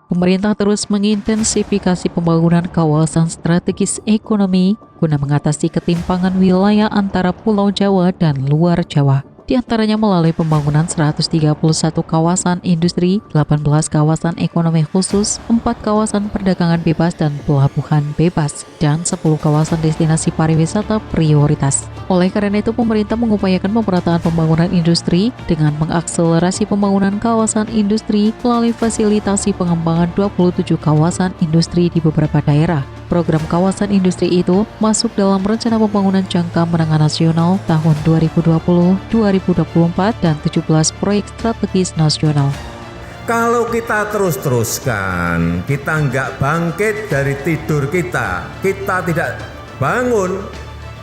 Pemerintah terus mengintensifikasi pembangunan kawasan strategis ekonomi guna mengatasi ketimpangan wilayah antara Pulau Jawa dan luar Jawa. Di antaranya melalui pembangunan 131 kawasan industri, 18 kawasan ekonomi khusus, 4 kawasan perdagangan bebas dan pelabuhan bebas, dan 10 kawasan destinasi pariwisata prioritas. Oleh karena itu, pemerintah mengupayakan pemerataan pembangunan industri dengan mengakselerasi pembangunan kawasan industri melalui fasilitasi pengembangan 27 kawasan industri di beberapa daerah. Program kawasan industri itu masuk dalam rencana pembangunan jangka menengah nasional tahun 2020-2024 dan 17 proyek strategis nasional. Kalau kita terus-teruskan, kita nggak bangkit dari tidur kita tidak bangun,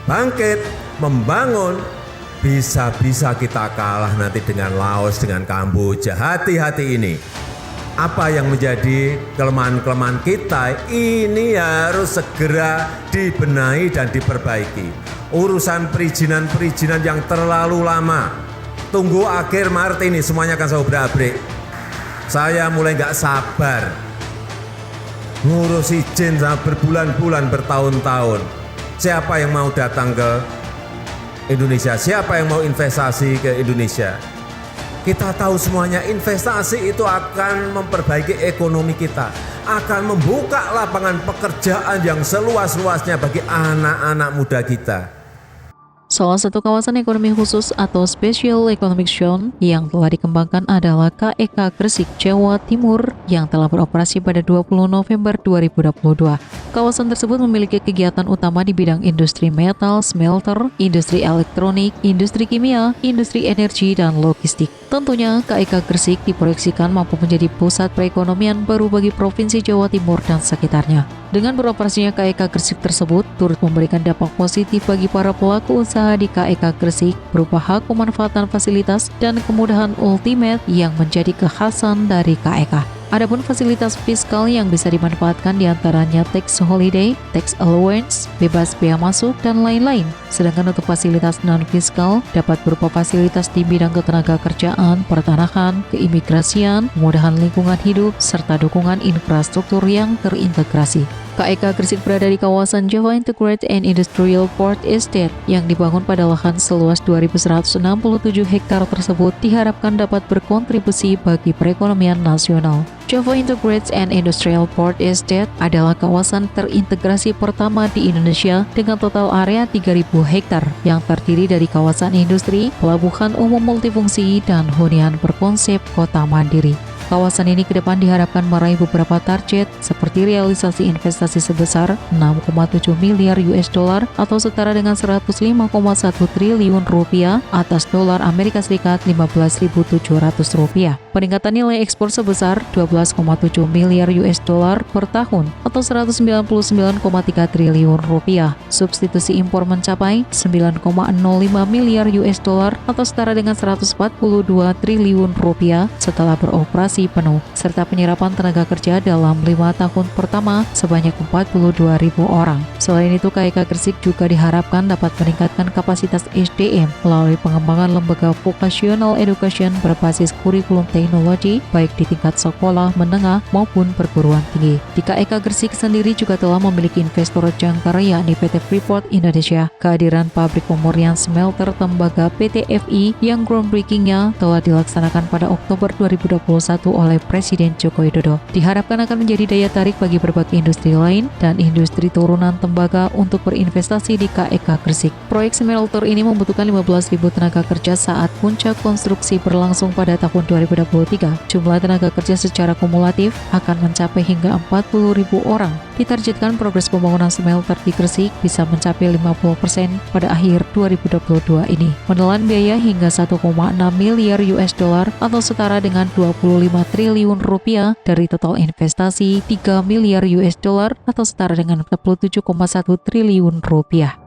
bangkit, membangun, bisa-bisa kita kalah nanti dengan Laos, dengan Kamboja. Hati-hati ini. Apa yang menjadi kelemahan-kelemahan kita ini harus segera dibenahi dan diperbaiki. Urusan perizinan-perizinan yang terlalu lama. Tunggu akhir Maret ini semuanya akan saya obrak-abrik. Saya mulai nggak sabar. Ngurus izin sama berbulan-bulan, bertahun-tahun. Siapa yang mau datang ke Indonesia? Siapa yang mau investasi ke Indonesia? Kita tahu semuanya investasi itu akan memperbaiki ekonomi kita, akan membuka lapangan pekerjaan yang seluas-luasnya bagi anak-anak muda kita. Salah satu kawasan ekonomi khusus atau Special Economic Zone yang telah dikembangkan adalah KEK Gresik, Jawa Timur yang telah beroperasi pada 20 November 2022. Kawasan tersebut memiliki kegiatan utama di bidang industri metal, smelter, industri elektronik, industri kimia, industri energi, dan logistik. Tentunya, KEK Gresik diproyeksikan mampu menjadi pusat perekonomian baru bagi Provinsi Jawa Timur dan sekitarnya. Dengan beroperasinya KEK Gresik tersebut, turut memberikan dampak positif bagi para pelaku usaha di KEK Gresik berupa hak pemanfaatan fasilitas dan kemudahan ultimate yang menjadi kekhasan dari KEK. Adapun fasilitas fiskal yang bisa dimanfaatkan diantaranya tax holiday, tax allowance, bebas bea masuk, dan lain-lain. Sedangkan untuk fasilitas non-fiskal dapat berupa fasilitas di bidang ketenagakerjaan, pertanahan, keimigrasian, kemudahan lingkungan hidup, serta dukungan infrastruktur yang terintegrasi. KEK Gresik berada di kawasan Java Integrated and Industrial Port Estate yang dibangun pada lahan seluas 2.167 hektar tersebut diharapkan dapat berkontribusi bagi perekonomian nasional. Java Integrated and Industrial Port Estate adalah kawasan terintegrasi pertama di Indonesia dengan total area 3.000 hektar yang terdiri dari kawasan industri, pelabuhan umum multifungsi, dan hunian berkonsep kota mandiri. Kawasan ini ke depan diharapkan meraih beberapa target seperti realisasi investasi sebesar 6,7 miliar US dollar atau setara dengan 105,1 triliun rupiah atas dolar Amerika Serikat 15.700 rupiah. Peningkatan nilai ekspor sebesar 12,7 miliar US dollar per tahun atau 199,3 triliun rupiah. Substitusi impor mencapai 9,05 miliar US dollar atau setara dengan 142 triliun rupiah setelah beroperasi penuh, serta penyerapan tenaga kerja dalam 5 tahun pertama sebanyak 42.000 orang. Selain itu, KEK Gresik juga diharapkan dapat meningkatkan kapasitas SDM melalui pengembangan lembaga vocational education berbasis kurikulum teknologi baik di tingkat sekolah menengah maupun perguruan tinggi. Di KEK Gresik sendiri juga telah memiliki investor jangkar yakni PT Freeport Indonesia. Kehadiran pabrik pemurnian smelter tembaga PT FI yang groundbreaking-nya telah dilaksanakan pada Oktober 2021 oleh Presiden Joko Widodo. Diharapkan akan menjadi daya tarik bagi berbagai industri lain dan industri turunan tembaga untuk berinvestasi di KEK Gresik. Proyek smelter ini membutuhkan 15.000 tenaga kerja saat puncak konstruksi berlangsung pada tahun 2023. Jumlah tenaga kerja secara kumulatif akan mencapai hingga 40.000 orang. Ditargetkan progres pembangunan smelter di Gresik bisa mencapai 50% pada akhir 2022 ini. Menelan biaya hingga 1,6 miliar US dollar atau setara dengan 25 triliun rupiah dari total investasi 3 miliar US dollar atau setara dengan 47,1 triliun rupiah.